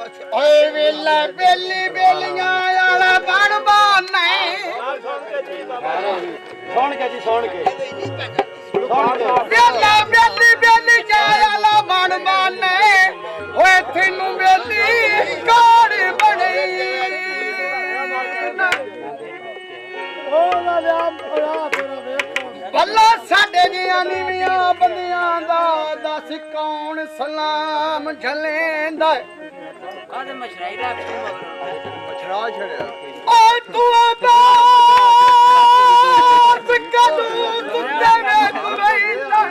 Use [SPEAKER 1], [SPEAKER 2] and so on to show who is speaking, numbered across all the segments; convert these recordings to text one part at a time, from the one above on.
[SPEAKER 1] ਓਏ ਵੇਲਾ ਬੇਲੀ ਬੇਲੀਆਂ ਵਾਲਾ ਬਣ ਬਾਨੇ
[SPEAKER 2] ਸੁਣ ਕੇ ਜੀ ਸੁਣ ਕੇ
[SPEAKER 1] ਵੇਲਾ ਬੇਲੀ ਬੇਲੀਆਂ ਵਾਲਾ ਬਣ ਬਾਨੇ ਓਏ ਤੈਨੂੰ ਬੇਲੀ ਕੋੜ ਬਣੀ ਬੱਲਾ ਸਾਡੇ ਜੀਆਂ ਨੀਵੀਆਂ ਬੰਦਿਆਂ ਦਾ ਦੱਸ ਕੌਣ ਸਲਾਮ ਝਲੇਂਦਾ
[SPEAKER 3] ਕਾਹਦੇ ਮਸ਼ਰਾਈ ਰੱਖ ਤੂੰ
[SPEAKER 1] ਮਛਰਾ ਛੜਿਆ ਓਏ ਤੂੰ ਬਾਤ ਕਦੋਂ ਕੁੱਤੇ ਵੇਖ ਵੈਨਾ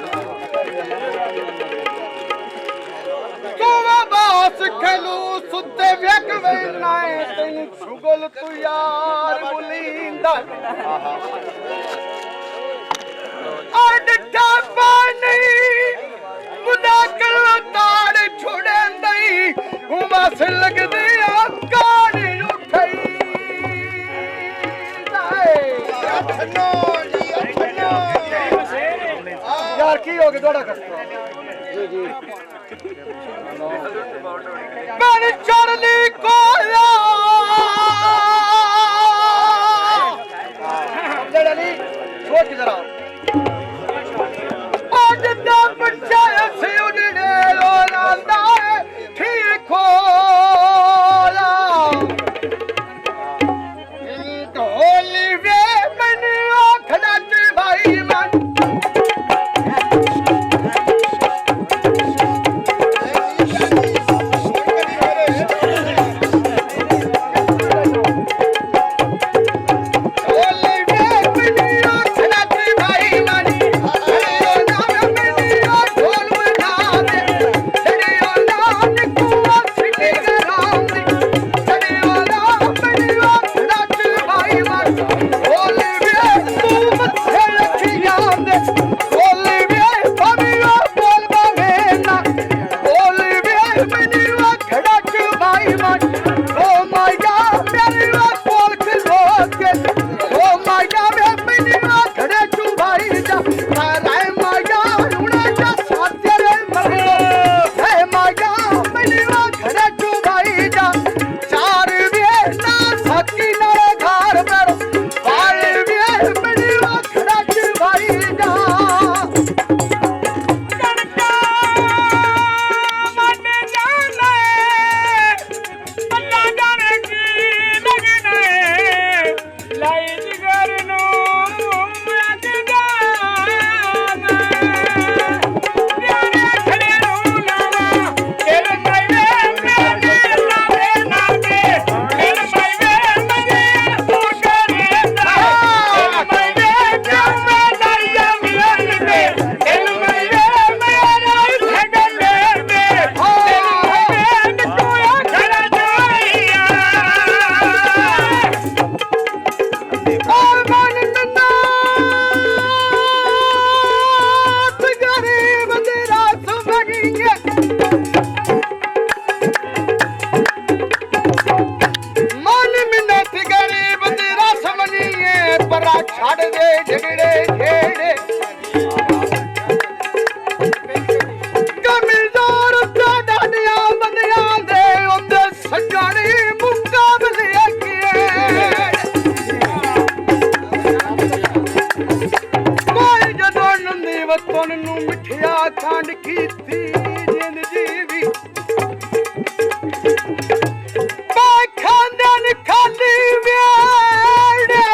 [SPEAKER 1] ਤੂੰ ਬਾਸ ਖਲੂ ਸੁੱਤੇ ਵੇਖ ਵੈਨਾ ਤੈਨੂੰ ਛੁਗਲ ਤੂੰ ਯਾਰ ਬੁਲੀਂਦਾ ਡੱਡਾ ਪਾਣੀ ਮੁਦਾਕਲ ਤਾੜ ਛੁੜੇਂਦਈ ਬਸ ਲੱਗਦੇ ਆ ਕਾਣ ਉੱਠਈ ਅਠਨੋ ਜੀ ਅਠਨੋ ਯਾਰ ਕੀ ਹੋ ਗਿਆ ਤੁਹਾਡਾ ਕਸਤਾ ਜੀ ਮੈਂ ਚੜਲੀ ਕੋਲਾ ਜਿਹੜਾ ਨਹੀਂ ਸੋਚ ਜਰਾ ਅੱਜ ਦਾ ਬੱਚਾ ਸੀ ਉਡਣੇ ਲੋਲਾਂਦਾ ਠੀਕ ਹੋਲਾ ਢੋਲੀ ਵੇ ਮੈਨੂੰ ਆਖਦਾ ਤੇ ਭਾਈ ਮਨ ਛੱਡ ਦੇ ਝਗੜੇ ਛੇੜੇ ਕਮਜ਼ੋਰ ਡਾਡੀਆਂ ਬੰਦਿਆਂ ਦੇ ਉਹਦੇ ਸੱਜਣੇ ਮੁਕਾਬਲੇ ਕੀਏ ਕੋਈ ਜਦੋਂ ਨੰਦੀ ਵਤਨ ਨੂੰ ਮਿੱਠਿਆ ਖੰਡ ਕੀਤੀ ਜਿੰਦ ਜੀਵੀ ਖਾਂਦੇ ਨ ਖਾਲੀ ਵੇੜੇ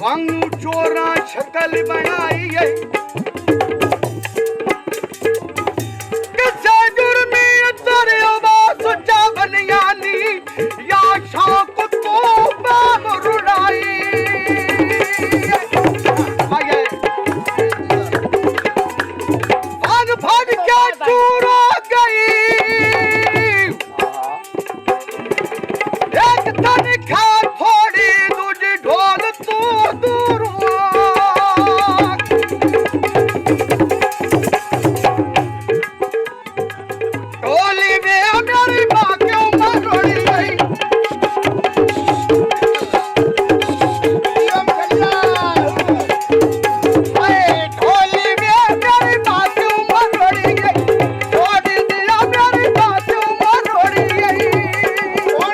[SPEAKER 1] वांगू चोरा शक्ल बनाई है किसे जुर्मी दरिया सुचा बनियानी या शौक तो बाम रुड़ाई भाग भाग क्या चूर हो गई एक तन खा थोड़ी दूजी ढोल तू दूर टोली में मेरी माँ क्यों मरोड़ी गई टोली में मेरी माँ क्यों मरोड़ी गई छोड़ दिया मेरी माँ क्यों मरोड़ी गई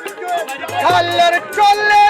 [SPEAKER 1] कलर चोले